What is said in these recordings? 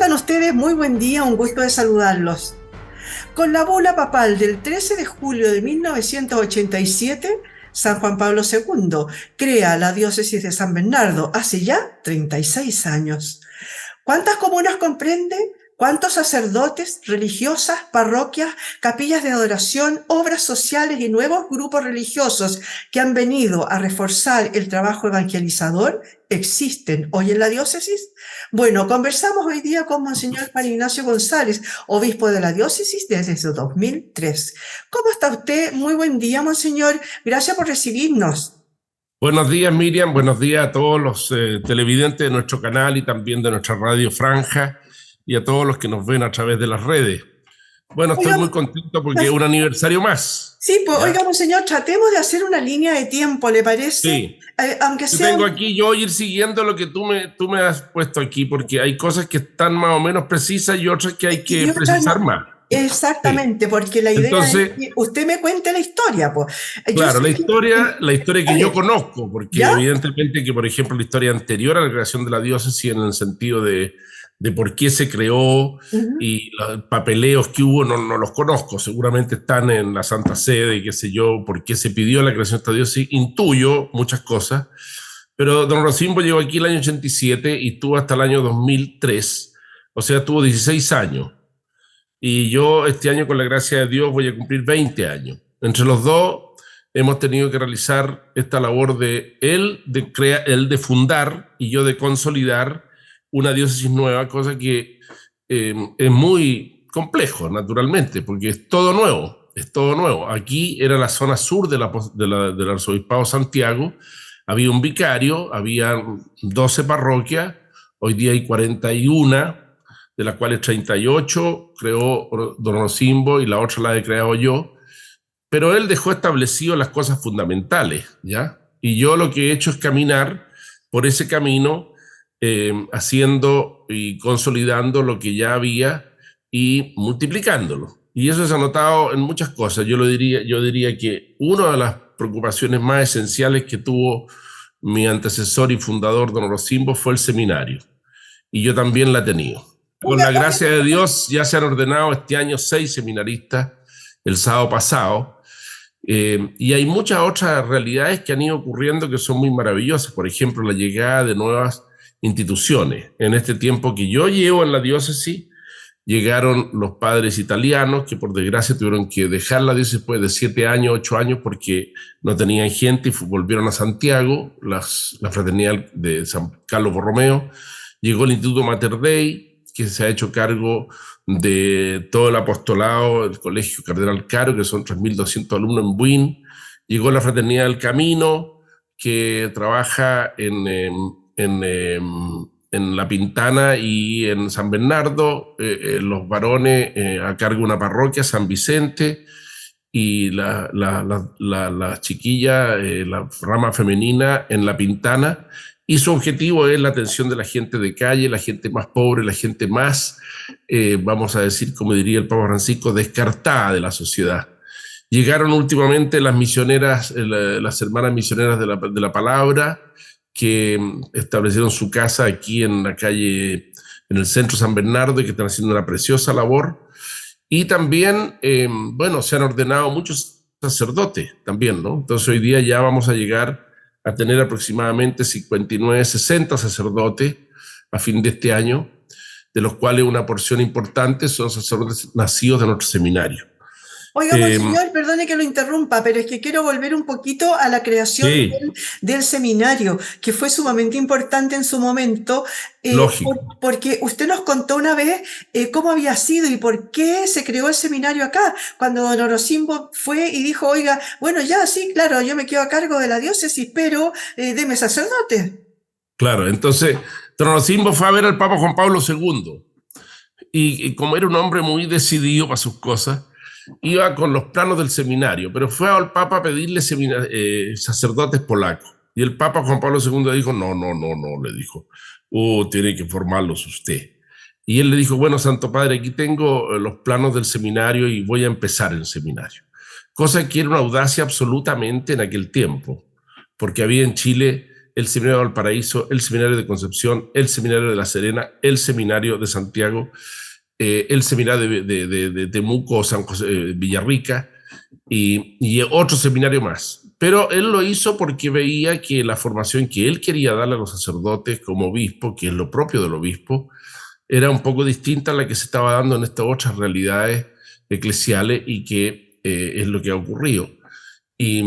andan ustedes? Muy buen día, un gusto de saludarlos. Con la bula papal del 13 de julio de 1987, San Juan Pablo II crea la diócesis de San Bernardo hace ya 36 años. ¿Cuántas comunas comprende? ¿Cuántos sacerdotes, religiosas, parroquias, capillas de adoración, obras sociales y nuevos grupos religiosos que han venido a reforzar el trabajo evangelizador existen hoy en la diócesis? Bueno, conversamos hoy día con Monseñor Juan Ignacio González, obispo de la diócesis desde el 2003. ¿Cómo está usted? Muy buen día, Monseñor. Gracias por recibirnos. Buenos días, Miriam. Buenos días a todos los televidentes de nuestro canal y también de nuestra radio Franja y a todos los que nos ven a través de las redes. Bueno, estoy Oiga, muy contento porque es un aniversario más. sí, pues, ¿Ya? oiga, Monseñor, tratemos de hacer una línea de tiempo, ¿le parece? Sí. Aunque Yo sea tengo aquí, yo ir siguiendo lo que tú me has puesto aquí, porque hay cosas que están más o menos precisas y otras que hay que y otra precisar no. más. Sí. Exactamente, porque la idea es Entonces, que usted me cuente la historia, pues. Yo claro, sé que... la historia que yo Dale, conozco, porque ¿ya? evidentemente que, por ejemplo, la historia anterior a la creación de la diócesis, en el sentido de por qué se creó Ujú. y los papeleos que hubo, no los conozco. Seguramente están en la Santa Sede, qué sé yo, por qué se pidió la creación de esta diócesis. Intuyo muchas cosas, pero don Rosimbo llegó aquí el año 87 y estuvo hasta el año 2003, o sea, tuvo 16 años. Y yo este año, con la gracia de Dios, voy a cumplir 20 años. Entre los dos hemos tenido que realizar esta labor de él de fundar y yo de consolidar una diócesis nueva, cosa que es muy complejo, naturalmente, porque es todo nuevo, es todo nuevo. Aquí era la zona sur del arzobispado de Santiago, había un vicario, había 12 parroquias, hoy día hay 41, de las cuales 38 creó don Rosimbo y la otra la he creado yo, pero él dejó establecido las cosas fundamentales, ¿ya? Y yo lo que he hecho es caminar por ese camino, haciendo y consolidando lo que ya había y multiplicándolo. Y eso se ha notado en muchas cosas. Yo diría que una de las preocupaciones más esenciales que tuvo mi antecesor y fundador, don Rosimbo, fue el seminario. Y yo también la he tenido. Con Oiga, la oiga, gracia de Dios ya se han ordenado este año 6 seminaristas el sábado pasado, y hay muchas otras realidades que han ido ocurriendo que son muy maravillosas. Por ejemplo, la llegada de nuevas instituciones. En este tiempo que yo llevo en la diócesis, llegaron los padres italianos que por desgracia tuvieron que dejar la diócesis después de 7 años, 8 años, porque no tenían gente y volvieron a Santiago, la fraternidad de San Carlos Borromeo. Llegó el Instituto Mater Dei, que se ha hecho cargo de todo el apostolado del Colegio Cardenal Caro, que son 3.200 alumnos en Buin. Llegó la Fraternidad del Camino, que trabaja en La Pintana y en San Bernardo, los varones a cargo de una parroquia, San Vicente, y la chiquilla, la rama femenina en La Pintana, y su objetivo es la atención de la gente de calle, la gente más pobre, la gente más, vamos a decir, como diría el Papa Francisco, descartada de la sociedad. Llegaron últimamente las misioneras, las hermanas misioneras de la palabra, que establecieron su casa aquí en la calle, en el centro de San Bernardo, y que están haciendo una preciosa labor. Y también, bueno, se han ordenado muchos sacerdotes también, ¿no? Entonces hoy día ya vamos a llegar a tener aproximadamente 59, 60 sacerdotes a fin de este año, de los cuales una porción importante son sacerdotes nacidos de nuestro seminario. oiga, Eh, Monseñor, perdone que lo interrumpa, pero es que quiero volver un poquito a la creación sí, del seminario, que fue sumamente importante en su momento, lógico. porque usted nos contó una vez cómo había sido y por qué se creó el seminario acá, cuando don Orosimbo fue y dijo, oiga, bueno, ya, sí, claro, yo me quedo a cargo de la diócesis, pero deme sacerdote. Claro, entonces Tronosimbo fue a ver al Papa Juan Pablo II y como era un hombre muy decidido para sus cosas, iba con los planos del seminario, pero fue al Papa a pedirle sacerdotes polacos. Y el Papa Juan Pablo II dijo, no, le dijo, tiene que formarlos usted. Y él le dijo, bueno, Santo Padre, aquí tengo los planos del seminario y voy a empezar el seminario. Cosa que era una audacia absolutamente en aquel tiempo, porque había en Chile el Seminario de Valparaíso, el Seminario de Concepción, el Seminario de La Serena, el Seminario de Santiago, el Seminario de Temuco, San José, Villarrica y otro seminario más. Pero él lo hizo porque veía que la formación que él quería darle a los sacerdotes como obispo, que es lo propio del obispo, era un poco distinta a la que se estaba dando en estas otras realidades eclesiales y que es lo que ha ocurrido. Y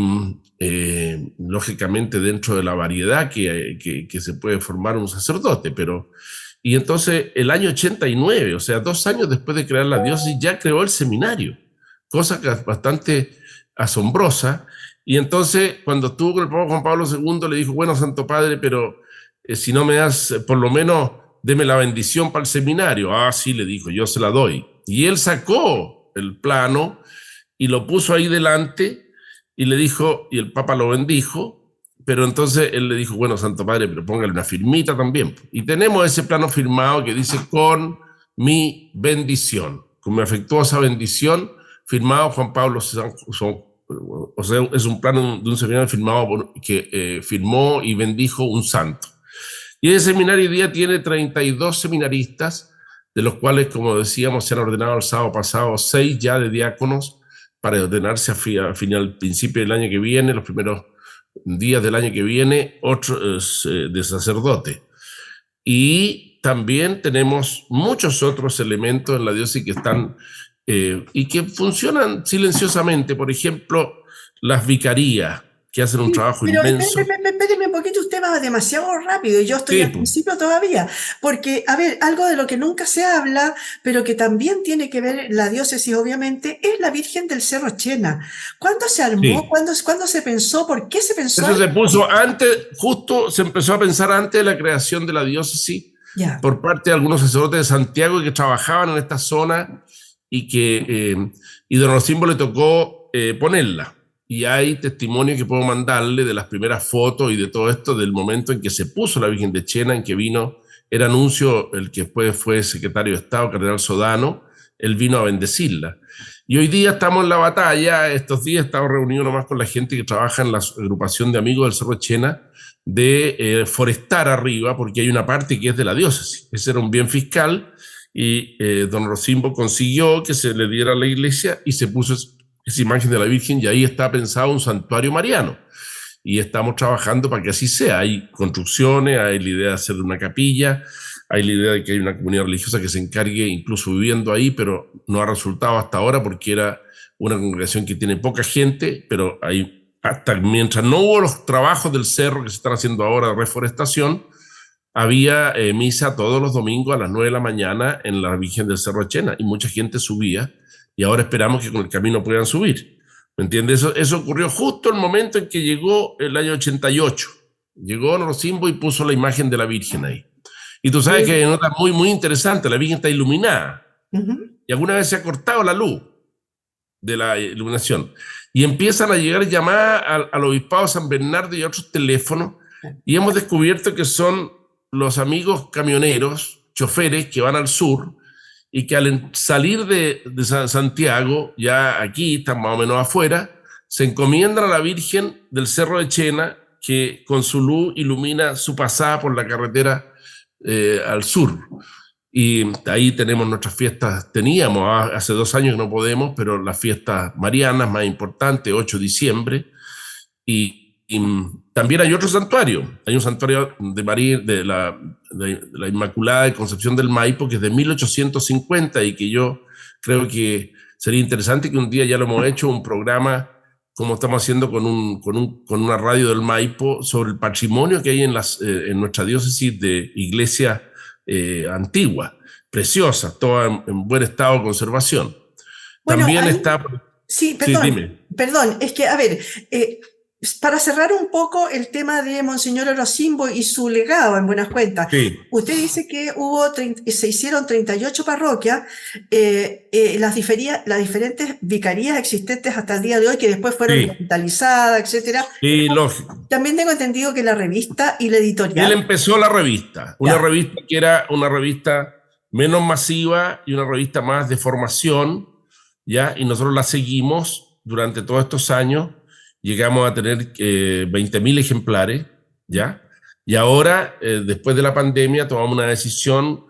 lógicamente dentro de la variedad que se puede formar un sacerdote, pero... Y entonces el año 89, o sea, 2 años después de crear la diócesis, ya creó el seminario, cosa que es bastante asombrosa. Y entonces cuando estuvo con el Papa Juan Pablo II le dijo, bueno, Santo Padre, pero si no me das, por lo menos deme la bendición para el seminario. Ah, sí, le dijo, yo se la doy. Y él sacó el plano y lo puso ahí delante y le dijo, y el Papa lo bendijo, pero entonces él le dijo, bueno, Santo Padre, pero póngale una firmita también. Y tenemos ese plano firmado que dice, con mi bendición, con mi afectuosa bendición, firmado Juan Pablo II. O sea, es un plano de un seminario firmado que firmó y bendijo un santo. Y ese seminario hoy día tiene 32 seminaristas, de los cuales, como decíamos, se han ordenado el sábado pasado 6 ya de diáconos para ordenarse al principio del año que viene, los primeros días del año que viene, otros de sacerdote. Y también tenemos muchos otros elementos en la diócesis que están y que funcionan silenciosamente. Por ejemplo, las vicarías, que hacen un trabajo Pero inmenso. espéreme un poquito, usted va demasiado rápido y yo estoy Sí, al principio todavía, porque, a ver, algo de lo que nunca se habla, pero que también tiene que ver la diócesis, obviamente, es la Virgen del Cerro Chena. ¿Cuándo se armó? sí. ¿Cuándo se pensó? ¿Por qué se pensó Eso ahí? se puso antes, justo se empezó a pensar antes de la creación de la diócesis Ya. por parte de algunos sacerdotes de Santiago que trabajaban en esta zona y don Rocimbo le tocó ponerla. Y hay testimonio que puedo mandarle de las primeras fotos y de todo esto del momento en que se puso la Virgen de Chena, en que vino, era Nuncio, el que después fue secretario de Estado, Cardenal Sodano, él vino a bendecirla. Y hoy día estamos en la batalla, estos días estamos reunidos nomás con la gente que trabaja en la agrupación de amigos del Cerro Chena, de forestar arriba, porque hay una parte que es de la diócesis. Ese era un bien fiscal y don Rocimbo consiguió que se le diera a la iglesia y se puso esa imagen de la Virgen y ahí está pensado un santuario mariano. Y estamos trabajando para que así sea. Hay construcciones, hay la idea de hacer una capilla, hay la idea de que hay una comunidad religiosa que se encargue incluso viviendo ahí, pero no ha resultado hasta ahora porque era una congregación que tiene poca gente, pero hay, hasta mientras no hubo los trabajos del cerro que se están haciendo ahora de reforestación, había misa todos los domingos a las 9 de la mañana en la Virgen del Cerro Chena y mucha gente subía y ahora esperamos que con el camino puedan subir. ¿Me entiendes? Eso ocurrió justo el momento en que llegó el año 88. Llegó Rocimbo y puso la imagen de la Virgen ahí. Y tú sabes que hay nota muy, muy interesante, la Virgen está iluminada. Y alguna vez se ha cortado la luz de la iluminación. Y empiezan a llegar llamadas al Obispado de San Bernardo y a otros teléfonos, y hemos descubierto que son los amigos camioneros, choferes que van al sur, y que al salir de Santiago, ya aquí, están más o menos afuera, se encomiendan a la Virgen del Cerro de Chena, que con su luz ilumina su pasada por la carretera al sur. Y ahí tenemos nuestras fiestas, teníamos hace 2 años que no podemos, pero las fiestas marianas más importantes, 8 de diciembre, y también hay otro santuario, hay un santuario de María, de la Inmaculada de Concepción del Maipo, que es de 1850 y que yo creo que sería interesante que un día, ya lo hemos hecho, un programa como estamos haciendo con una radio del Maipo sobre el patrimonio que hay en nuestra diócesis de iglesia antigua, preciosa, toda en buen estado de conservación. Bueno, También ahí, está... sí, Sí, dime. perdón, es que, a ver, para cerrar un poco el tema de Monseñor Orocimbo y su legado, en buenas cuentas, Sí, usted dice que se hicieron 38 parroquias, las diferentes vicarías existentes hasta el día de hoy, que después fueron sí, capitalizadas, etcétera. sí, lógico. También tengo entendido que la revista y la Él editorial. empezó la revista, una Ya. revista que era una revista menos masiva y una revista más de formación, ¿ya? Y nosotros la seguimos durante todos estos años, llegamos a tener 20.000 ejemplares, ¿ya? Y ahora, después de la pandemia, tomamos una decisión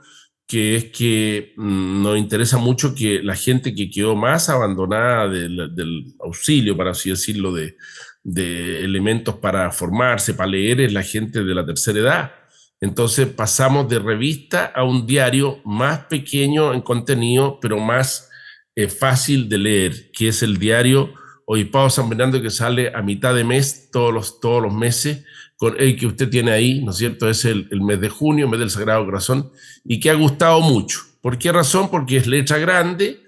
que es que nos interesa mucho que la gente que quedó más abandonada del auxilio, para así decirlo, de elementos para formarse, para leer, es la gente de la tercera edad. Entonces pasamos de revista a un diario más pequeño en contenido, pero más fácil de leer, que es el diario Obispado San Bernardo, que sale a mitad de mes, todos los meses, con el que usted tiene ahí, ¿no es cierto? Es el mes de junio, mes del Sagrado Corazón, y que ha gustado mucho. ¿Por qué razón? Porque es letra grande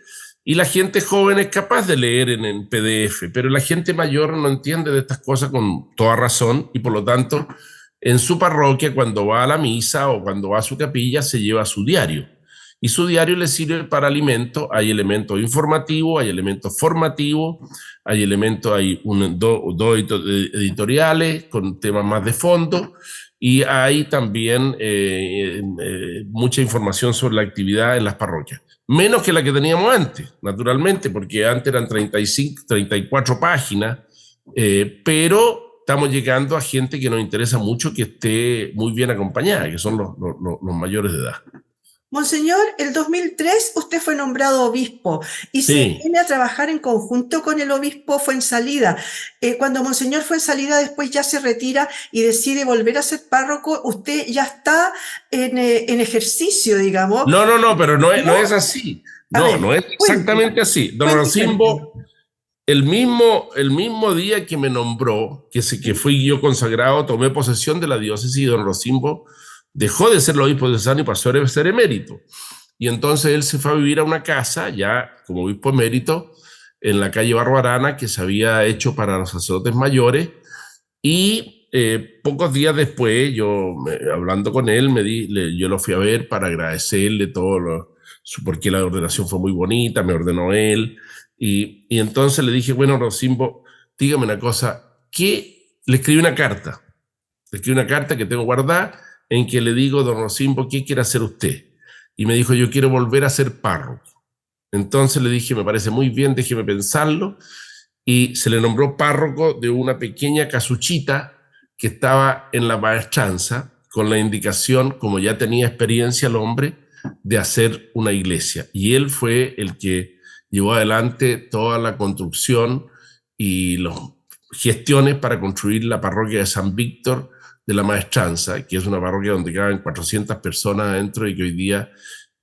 y la gente joven es capaz de leer en PDF, pero la gente mayor no entiende de estas cosas con toda razón y por lo tanto en su parroquia, cuando va a la misa o cuando va a su capilla, se lleva su diario. Y su diario le sirve para alimento. Hay elementos informativos, hay elementos formativos, hay elementos, hay dos editoriales con temas más de fondo, y hay también mucha información sobre la actividad en las parroquias. Menos que la que teníamos antes, naturalmente, porque antes eran 35, 34 páginas, pero estamos llegando a gente que nos interesa mucho que esté muy bien acompañada, que son los mayores de edad. Monseñor, el 2003 usted fue nombrado obispo y se Sí. viene a trabajar en conjunto con el obispo Fuensalida. Cuando Monseñor Fuensalida después ya se retira y decide volver a ser párroco, usted ya está en ejercicio, digamos. No, pero no ¿No? es así. A ver, No es exactamente así. Don Rocimbo, el mismo día que me nombró, que fui yo consagrado, tomé posesión de la diócesis, y don Rocimbo dejó de ser el obispo diocesano y pasó a ser emérito. Y entonces él se fue a vivir a una casa, ya como obispo emérito, en la calle Barbarana, que se había hecho para los sacerdotes mayores. Y pocos días después, hablando con él, yo lo fui a ver para agradecerle todo porque la ordenación fue muy bonita, me ordenó él. Y entonces le dije, bueno, Rocimbo, dígame una cosa, le escribí una carta. Le escribí una carta que tengo guardada en que le digo, don Rocimbo, ¿qué quiere hacer usted? Y me dijo, yo quiero volver a ser párroco. Entonces le dije, me parece muy bien, déjeme pensarlo. Y se le nombró párroco de una pequeña casuchita que estaba en la maestranza, con la indicación, como ya tenía experiencia el hombre, de hacer una iglesia. Y él fue el que llevó adelante toda la construcción y las gestiones para construir la parroquia de San Víctor de la Maestranza, que es una parroquia donde caben 400 personas adentro y que hoy día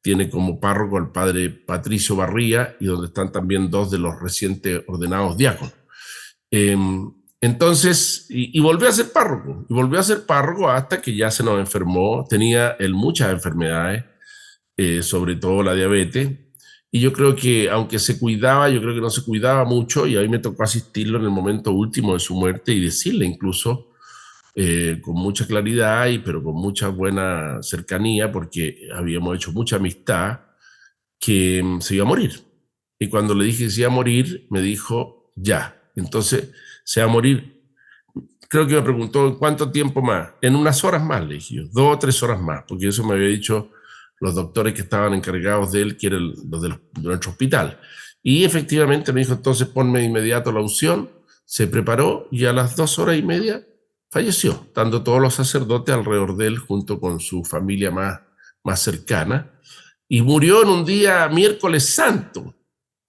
tiene como párroco al padre Patricio Barría, y donde están también dos de los recientes ordenados diáconos. Entonces, y volvió a ser párroco, hasta que ya se nos enfermó. Tenía él muchas enfermedades, sobre todo la diabetes, y yo creo que aunque se cuidaba, yo creo que no se cuidaba mucho, y a mí me tocó asistirlo en el momento último de su muerte y decirle incluso con mucha claridad, pero con mucha buena cercanía, porque habíamos hecho mucha amistad, que se iba a morir. Y cuando le dije que se iba a morir, me dijo, ya. Entonces, se va a morir. Creo que me preguntó, ¿en cuánto tiempo más? En unas horas más, le dije yo, 2 o 3 horas más, porque eso me había dicho los doctores que estaban encargados de él, que eran los de nuestro hospital. Y efectivamente me dijo, entonces ponme de inmediato la unción. Se preparó y a las 2 horas y media falleció, estando todos los sacerdotes alrededor de él junto con su familia más cercana, y murió en un día miércoles santo,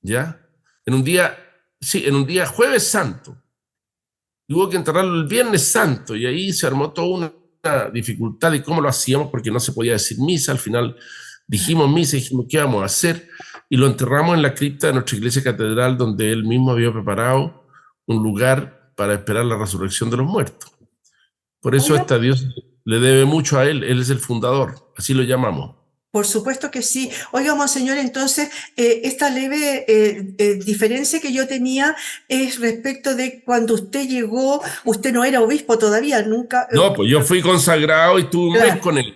¿ya? En un día jueves santo. Y hubo que enterrarlo el viernes santo, y ahí se armó toda una dificultad de cómo lo hacíamos, porque no se podía decir misa. Al final dijimos misa y dijimos, ¿qué vamos a hacer? Y lo enterramos en la cripta de nuestra iglesia catedral, donde él mismo había preparado un lugar para esperar la resurrección de los muertos. Por eso esta diócesis le debe mucho a él es el fundador, así lo llamamos. Por supuesto que sí. Oiga, monseñor, entonces, esta leve diferencia que yo tenía es respecto de cuando usted llegó, usted no era obispo todavía, nunca. No, pues yo fui consagrado y estuve un mes con él.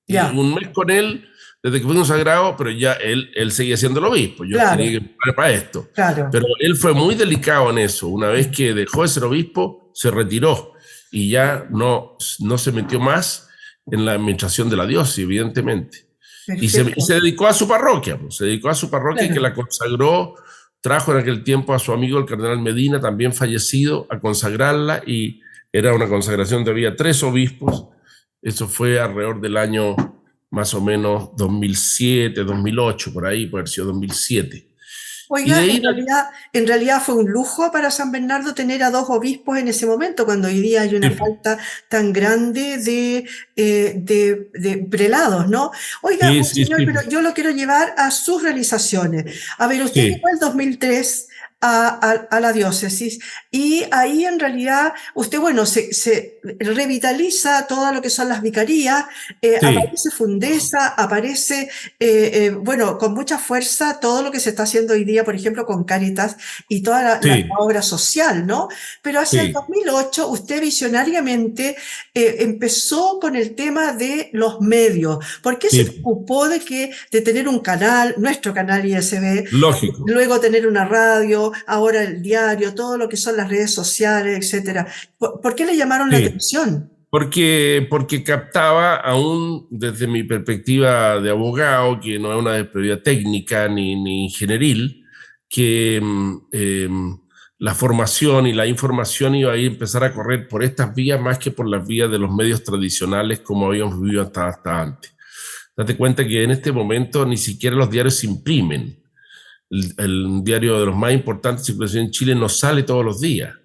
Ya. Un mes con él, desde que fui consagrado, pero ya él seguía siendo el obispo. Yo tenía que preparar para esto. Claro. Pero él fue muy delicado en eso. Una vez que dejó de ser obispo, se retiró y ya no se metió más en la administración de la diócesis, evidentemente. Y se dedicó a su parroquia, pues, claro. Y que la consagró, trajo en aquel tiempo a su amigo el cardenal Medina, también fallecido, a consagrarla, y era una consagración donde había 3 obispos, Eso fue alrededor del año más o menos 2007, 2008, por ahí, puede haber sido 2007. Y de Oiga, ahí, en realidad fue un lujo para San Bernardo tener a dos obispos en ese momento, cuando hoy día hay una falta tan grande de prelados, ¿no? Oiga, sí, sí, monseñor, pero sí, yo lo quiero llevar a sus realizaciones. A ver, usted llegó sí, el 2003 a la diócesis y ahí en realidad usted, bueno, se revitaliza todo lo que son las vicarías, sí, aparece Fundesa, aparece bueno, con mucha fuerza todo lo que se está haciendo hoy día, por ejemplo, con Cáritas y toda la sí, obra social, ¿no? Pero hacia el sí, 2008 usted visionariamente empezó con el tema de los medios. ¿Por qué se sí, preocupó de tener un canal, nuestro canal ISB, lógico. luego tener una radio, ahora el diario, todo lo que son las redes sociales, etcétera? ¿Por qué le llamaron la Sí. atención? Porque captaba, aún desde mi perspectiva de abogado, que no es una perspectiva técnica ni ingenieril, que la formación y la información iba a empezar a correr por estas vías más que por las vías de los medios tradicionales como habíamos vivido hasta antes. Date cuenta que en este momento ni siquiera los diarios se imprimen. El diario de los más importantes de circulación en Chile no sale todos los días.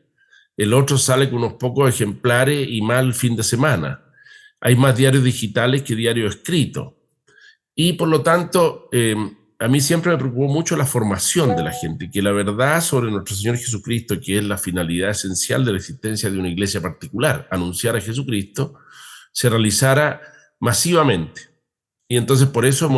El otro sale con unos pocos ejemplares y más el fin de semana. Hay más diarios digitales que diarios escritos. Y por lo tanto, a mí siempre me preocupó mucho la formación de la gente, que la verdad sobre nuestro Señor Jesucristo, que es la finalidad esencial de la existencia de una iglesia particular, anunciar a Jesucristo, se realizara masivamente. Y entonces por eso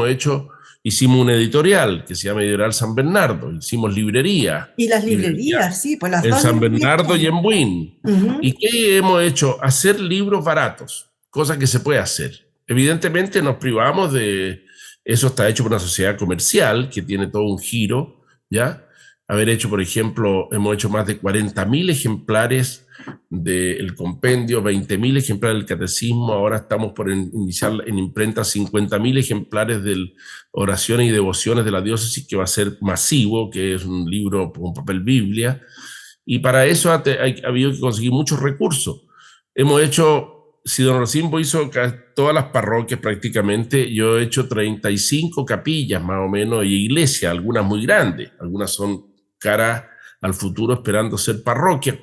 hicimos un editorial que se llama Editorial San Bernardo, hicimos librería, Y las librería librerías, sí, pues las en dos San librerías Bernardo y están. en Buin. ¿Y Ujú. qué hemos hecho? Hacer libros baratos, cosa que se puede hacer. Evidentemente nos privamos de, eso está hecho por una sociedad comercial que tiene todo un giro, ¿ya? Haber hecho, por ejemplo, hemos hecho más de 40.000 ejemplares del compendio, 20.000 ejemplares del catecismo, ahora estamos por iniciar en imprenta 50.000 ejemplares de oraciones y devociones de la diócesis, que va a ser masivo, que es un libro con papel Biblia, y para eso ha habido que conseguir muchos recursos. Hemos hecho, si don Rocimbo hizo todas las parroquias prácticamente, yo he hecho 35 capillas más o menos y iglesias, algunas muy grandes, algunas son cara al futuro esperando ser parroquias,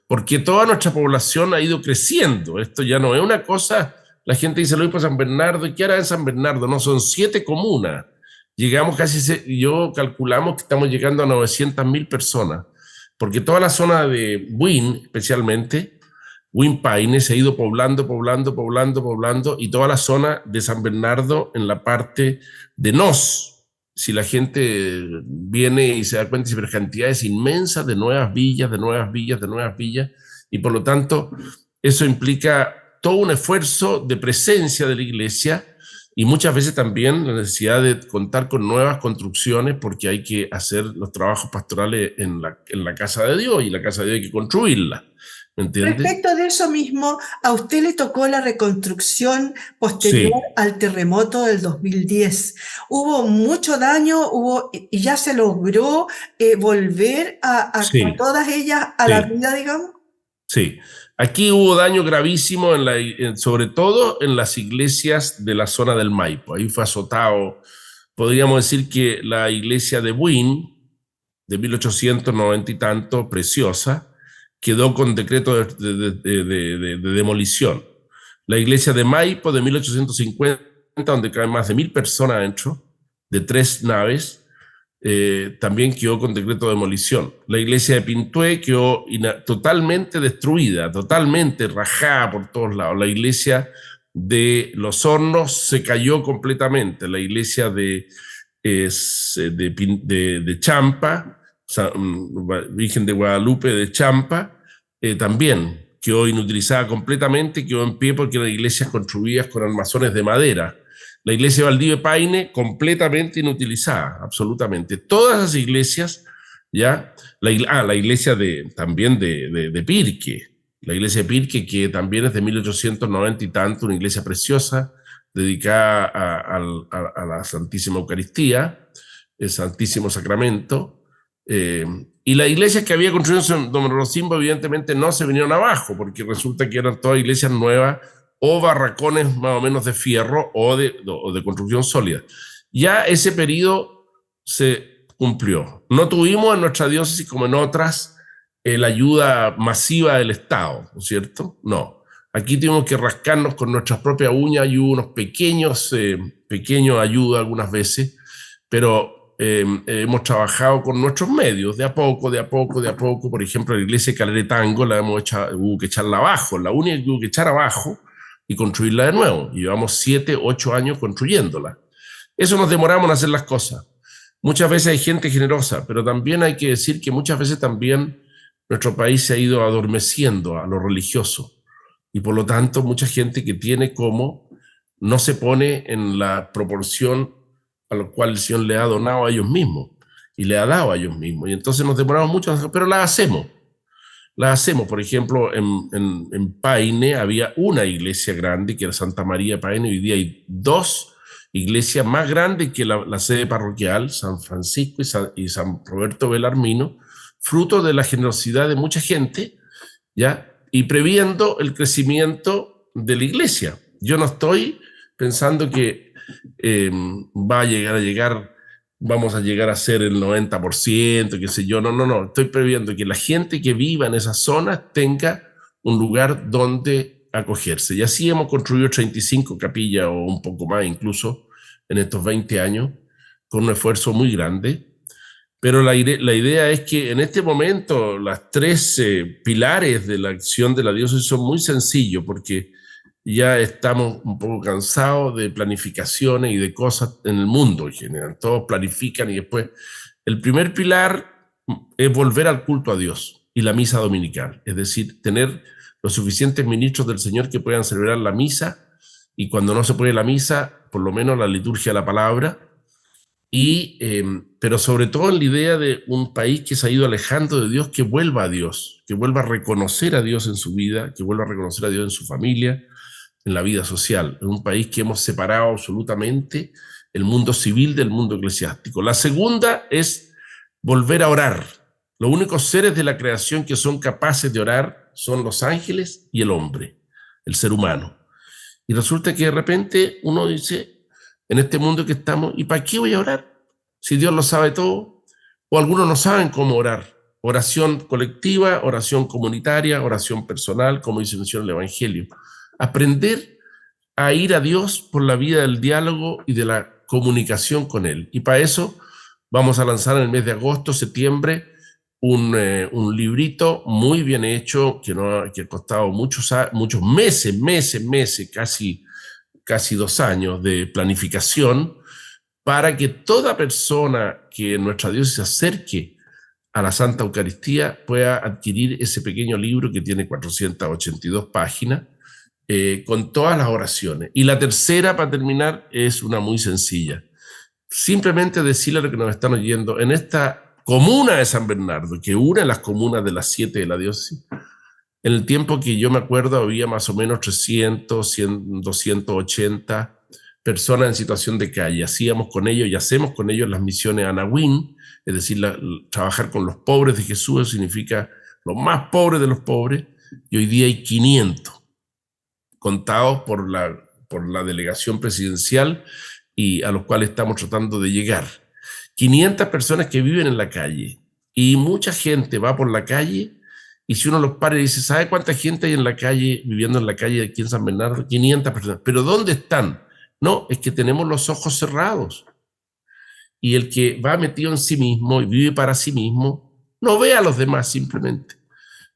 porque toda nuestra población ha ido creciendo. Esto ya no es una cosa, la gente dice, lo voy para San Bernardo, ¿y qué hará en San Bernardo? No, son 7 comunas. Llegamos yo calculamos que estamos llegando a 900.000 personas, porque toda la zona de Buin, especialmente, Buin Paine, se ha ido poblando, poblando, poblando, poblando, y toda la zona de San Bernardo en la parte de Nos. Si la gente viene y se da cuenta, pero cantidades inmensas de nuevas villas, de nuevas villas, de nuevas villas, y por lo tanto eso implica todo un esfuerzo de presencia de la iglesia y muchas veces también la necesidad de contar con nuevas construcciones porque hay que hacer los trabajos pastorales en la casa de Dios, y la casa de Dios hay que construirla, ¿me entiendes? Respecto de eso mismo, a usted le tocó la reconstrucción posterior Sí, al terremoto del 2010. Hubo mucho daño, y ya se logró volver a sí, todas ellas a la sí, vida, digamos. sí. Aquí hubo daño gravísimo, sobre todo en las iglesias de la zona del Maipo. Ahí fue azotado, podríamos decir que la iglesia de Buin, de 1890 y tanto, preciosa, quedó con decreto de demolición. La iglesia de Maipo de 1850, donde caben más de 1.000 personas adentro, de 3 naves, también quedó con decreto de demolición. La iglesia de Pintué quedó totalmente destruida, totalmente rajada por todos lados. La iglesia de Los Hornos se cayó completamente. La iglesia de Champa, Virgen de Guadalupe de Champa, también quedó inutilizada completamente, quedó en pie porque eran iglesias construidas con armazones de madera. La iglesia de Valdivia Paine completamente inutilizada, absolutamente. Todas las iglesias, ya, la iglesia también de Pirque, la iglesia de Pirque, que también es de 1890 y tanto, una iglesia preciosa, dedicada a la Santísima Eucaristía, el Santísimo Sacramento, y las iglesias que había construido Don Rocimbo evidentemente no se vinieron abajo, porque resulta que eran todas iglesias nuevas o barracones más o menos de fierro o de construcción sólida. Ya ese periodo se cumplió. No tuvimos en nuestra diócesis, como en otras, la ayuda masiva del Estado, ¿no es cierto? No. Aquí tuvimos que rascarnos con nuestras propias uñas y hubo unos pequeños ayudas algunas veces, pero hemos trabajado con nuestros medios, de a poco, de a poco, de a poco. Por ejemplo, la iglesia de Caleretango hubo que echarla abajo, la única que hubo que echar abajo y construirla de nuevo. Y llevamos 7, 8 años construyéndola. Eso nos demoramos en hacer las cosas. Muchas veces hay gente generosa, pero también hay que decir que muchas veces también nuestro país se ha ido adormeciendo a lo religioso. Y por lo tanto, mucha gente que tiene como no se pone en la proporción a lo cual el Señor le ha donado a ellos mismos y le ha dado a ellos mismos. Y entonces nos demoramos mucho, pero las hacemos. Las hacemos. Por ejemplo, en Paine había una iglesia grande, que era Santa María de Paine. Hoy día hay 2 iglesias más grandes que la sede parroquial, San Francisco y San Roberto Belarmino, fruto de la generosidad de mucha gente, ¿ya? Y previendo el crecimiento de la iglesia. Yo no estoy pensando que vamos a llegar a ser el 90%, qué sé yo, no. Estoy previendo que la gente que viva en esas zonas tenga un lugar donde acogerse. Y así hemos construido 35 capillas o un poco más incluso en estos 20 años, con un esfuerzo muy grande. Pero la idea es que en este momento las 3 pilares de la acción de la diócesis son muy sencillos, porque ya estamos un poco cansados de planificaciones y de cosas en el mundo en general. Todos planifican y después el primer pilar es volver al culto a Dios y la misa dominical, es decir, tener los suficientes ministros del Señor que puedan celebrar la misa, y cuando no se puede la misa, por lo menos la liturgia de la palabra. Pero sobre todo en la idea de un país que se ha ido alejando de Dios, que vuelva a Dios, que vuelva a reconocer a Dios en su vida, que vuelva a reconocer a Dios en su familia, en la vida social. En un país que hemos separado absolutamente el mundo civil del mundo eclesiástico. La segunda es volver a orar. Los únicos seres de la creación que son capaces de orar son los ángeles y el hombre, el ser humano. Y resulta que de repente uno dice, en este mundo que estamos, ¿y para qué voy a orar? Si Dios lo sabe todo. O algunos no saben cómo orar. Oración colectiva, oración comunitaria, oración personal, como dice el Evangelio. Aprender a ir a Dios por la vía del diálogo y de la comunicación con Él. Y para eso vamos a lanzar en el mes de agosto, septiembre, un librito muy bien hecho, que ha costado muchos meses, casi 2 años de planificación, para que toda persona que en nuestra diócesis se acerque a la Santa Eucaristía pueda adquirir ese pequeño libro que tiene 482 páginas, con todas las oraciones. Y la tercera, para terminar, es una muy sencilla. Simplemente decirle a los que nos están oyendo, en esta comuna de San Bernardo, que une las comunas de las 7 de la diócesis, en el tiempo que yo me acuerdo había más o menos 300, 100, 280 personas en situación de calle. Hacíamos con ellos y hacemos con ellos las misiones Anahuín, es decir, trabajar con los pobres de Jesús. Eso significa los más pobres de los pobres, y hoy día hay 500 contados por la delegación presidencial y a los cuales estamos tratando de llegar. 500 personas que viven en la calle, y mucha gente va por la calle. Y si uno los para y dice, ¿sabe cuánta gente hay en la calle, viviendo en la calle aquí en San Bernardo? 500 personas. ¿Pero dónde están? No, es que tenemos los ojos cerrados. Y el que va metido en sí mismo y vive para sí mismo, no ve a los demás simplemente.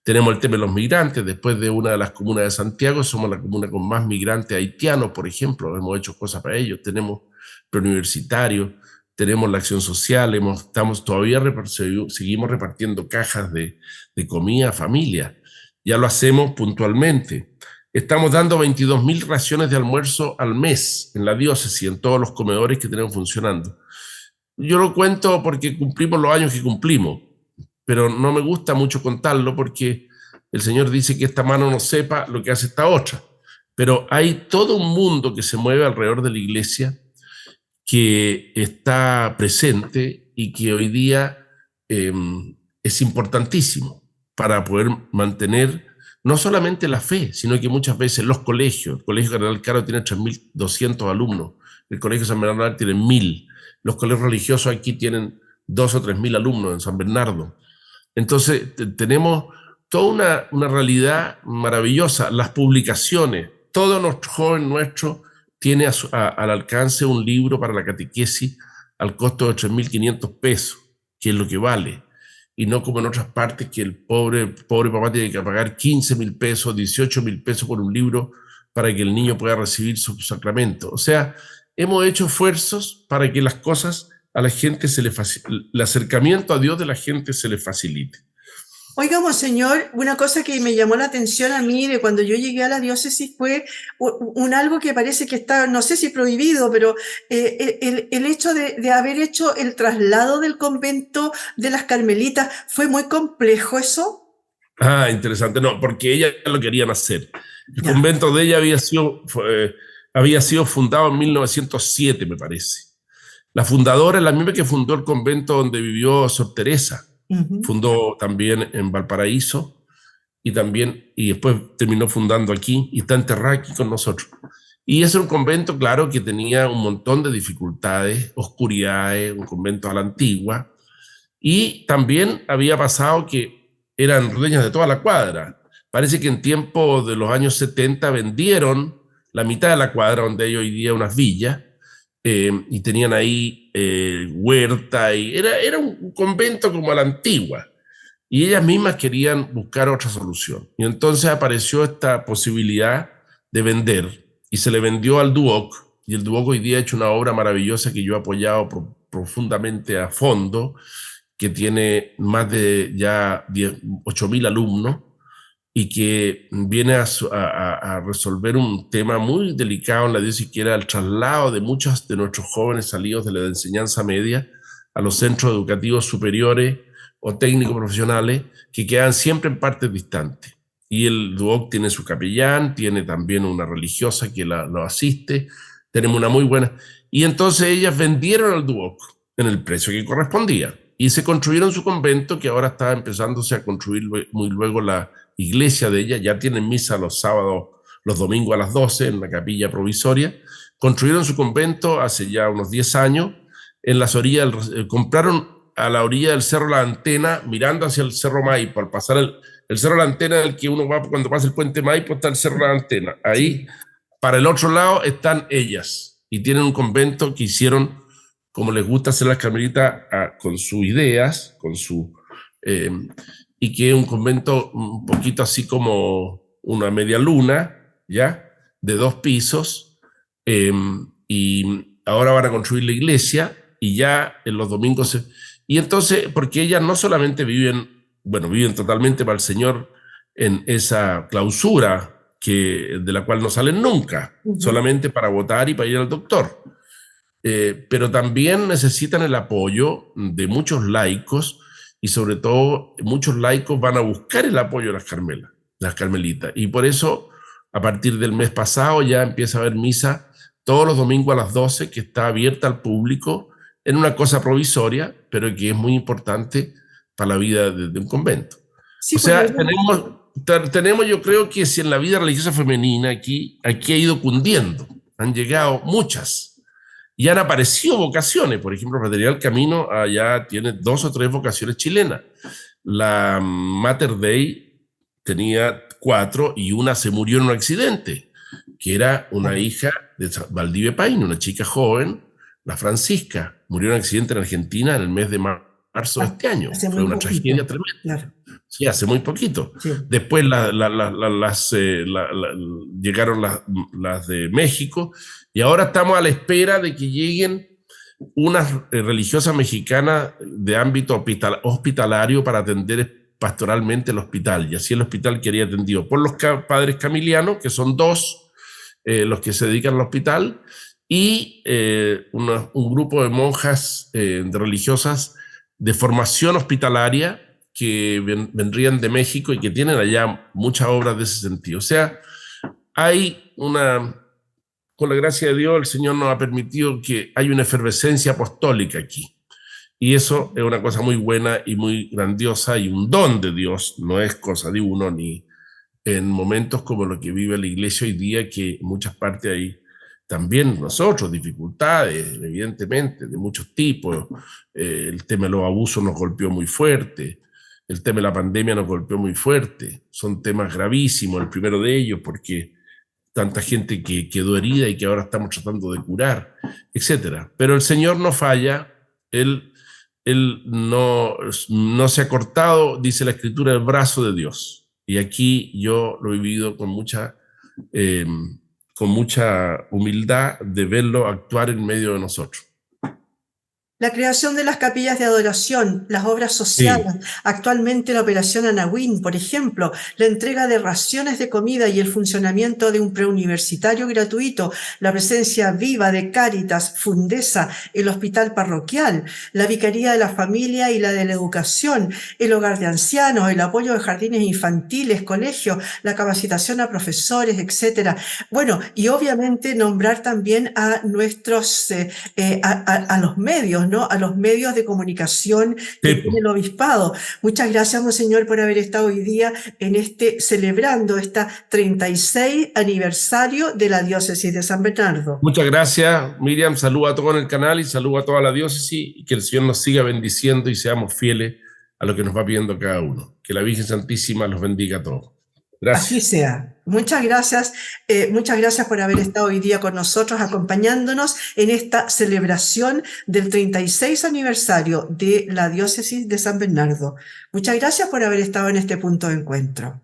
Tenemos el tema de los migrantes. Después de una de las comunas de Santiago, somos la comuna con más migrantes haitianos, por ejemplo. Hemos hecho cosas para ellos. Tenemos preuniversitarios, tenemos la acción social, seguimos repartiendo cajas de comida a familias. Ya lo hacemos puntualmente. Estamos dando 22.000 raciones de almuerzo al mes en la diócesis, en todos los comedores que tenemos funcionando. Yo lo cuento porque cumplimos los años que cumplimos, pero no me gusta mucho contarlo porque el Señor dice que esta mano no sepa lo que hace esta otra. Pero hay todo un mundo que se mueve alrededor de la iglesia, que está presente y que hoy día es importantísimo para poder mantener no solamente la fe, sino que muchas veces los colegios, el Colegio Cardenal Caro tiene 3.200 alumnos, el Colegio San Bernardo tiene 1.000, los colegios religiosos aquí tienen 2 o 3.000 alumnos en San Bernardo. Entonces tenemos toda una realidad maravillosa, las publicaciones, todo nuestro joven nuestro tiene al alcance un libro para la catequesis al costo de 3.500 pesos, que es lo que vale, y no como en otras partes que el pobre papá tiene que pagar 15.000 pesos, 18.000 pesos por un libro para que el niño pueda recibir su sacramento. O sea, hemos hecho esfuerzos para que las cosas a la gente el acercamiento a Dios de la gente se le facilite. Oiga, monseñor, una cosa que me llamó la atención a mí de cuando yo llegué a la diócesis fue algo que parece que está, no sé si prohibido, pero el hecho de haber hecho el traslado del convento de las Carmelitas, ¿fue muy complejo eso? Ah, interesante. No, porque ellas lo querían hacer. El Ya. convento de ella había sido fundado en 1907, me parece. La fundadora es la misma que fundó el convento donde vivió Sor Teresa. Fundó también en Valparaíso y después terminó fundando aquí y está enterrada aquí con nosotros. Y es un convento, claro, que tenía un montón de dificultades, oscuridades, un convento a la antigua. Y también había pasado que eran dueños de toda la cuadra. Parece que en tiempo de los años 70 vendieron la mitad de la cuadra donde hay hoy día unas villas, y tenían ahí huerta, y era un convento como a la antigua, y ellas mismas querían buscar otra solución. Y entonces apareció esta posibilidad de vender, y se le vendió al Duoc, y el Duoc hoy día ha hecho una obra maravillosa que yo he apoyado profundamente a fondo, que tiene más de ya 8.000 alumnos, y que viene a resolver un tema muy delicado en la diócesis, que era el traslado de muchos de nuestros jóvenes salidos de la enseñanza media a los centros educativos superiores o técnicos profesionales, que quedan siempre en partes distantes. Y el Duoc tiene su capellán, tiene también una religiosa que lo asiste, tenemos una muy buena. Y entonces ellas vendieron al Duoc en el precio que correspondía, y se construyeron su convento, que ahora está empezándose a construir muy luego la iglesia de ella. Ya tienen misa los sábados, los domingos a las 12 en la capilla provisoria. Construyeron su convento hace ya unos 10 años en las orillas, compraron a la orilla del Cerro La Antena, mirando hacia el Cerro Maipo. Al pasar el Cerro La Antena, el que uno va cuando pasa el puente Maipo, está el Cerro La Antena. Ahí, para el otro lado, están ellas, y tienen un convento que hicieron como les gusta hacer las carmelitas, con sus ideas, y que es un convento un poquito así como una media luna, ¿ya? De 2 pisos, y ahora van a construir la iglesia, y ya en los domingos y entonces, porque ellas no solamente viven totalmente para el Señor en esa clausura de la cual no salen nunca, solamente para votar y para ir al doctor. Pero también necesitan el apoyo de muchos laicos, y sobre todo muchos laicos van a buscar el apoyo de las carmelitas, y por eso a partir del mes pasado ya empieza a haber misa todos los domingos a las 12, que está abierta al público en una cosa provisoria, pero que es muy importante para la vida de un convento. Sí, o sea, tenemos, yo creo que si en la vida religiosa femenina aquí ha ido cundiendo, han llegado muchas, y han aparecido vocaciones. Por ejemplo, Fraternidad del Camino allá tiene 2 o 3 vocaciones chilenas. La Mater Dei tenía 4, y una se murió en un accidente, que era una hija de Valdivia Paine, una chica joven, la Francisca, murió en un accidente en Argentina en el mes de marzo de este año. Fue una tragedia tremenda. Claro. Sí, hace muy poquito. Sí. Después llegaron las de México, y ahora estamos a la espera de que lleguen unas religiosas mexicanas de ámbito hospitalario para atender pastoralmente el hospital, y así el hospital quería atendido por los padres camilianos, que son 2 los que se dedican al hospital, y un grupo de monjas de religiosas de formación hospitalaria que vendrían de México y que tienen allá muchas obras de ese sentido. O sea, con la gracia de Dios, el Señor nos ha permitido que haya una efervescencia apostólica aquí. Y eso es una cosa muy buena y muy grandiosa, y un don de Dios, no es cosa de uno, ni en momentos como lo que vive la iglesia hoy día, que en muchas partes hay también nosotros dificultades, evidentemente, de muchos tipos. El tema de los abusos nos golpeó muy fuerte, el tema de la pandemia nos golpeó muy fuerte, son temas gravísimos, el primero de ellos, porque tanta gente que quedó herida y que ahora estamos tratando de curar, etcétera. Pero el Señor no falla, Él no se ha cortado, dice la Escritura, el brazo de Dios. Y aquí yo lo he vivido eh, con mucha humildad de verlo actuar en medio de nosotros. La creación de las capillas de adoración, las obras sociales, Sí, actualmente la operación Anawin, por ejemplo, la entrega de raciones de comida y el funcionamiento de un preuniversitario gratuito, la presencia viva de Cáritas, Fundesa, el hospital parroquial, la vicaría de la familia y la de la educación, el hogar de ancianos, el apoyo de jardines infantiles, colegios, la capacitación a profesores, etcétera. Bueno, y obviamente nombrar también a nuestros, a los medios, ¿no? A los medios de comunicación que tiene el obispado. Muchas gracias, monseñor, por haber estado hoy día celebrando esta 36 aniversario de la diócesis de San Bernardo. muchas gracias, Miriam. Saluda a todos en el canal y saluda a toda la diócesis, y que el Señor nos siga bendiciendo y seamos fieles a lo que nos va pidiendo cada uno. Que la Virgen Santísima los bendiga a todos. Así Gracias. sea. Muchas gracias por haber estado hoy día con nosotros, acompañándonos en esta celebración del 36 aniversario de la diócesis de San Bernardo. Muchas gracias por haber estado en este punto de encuentro.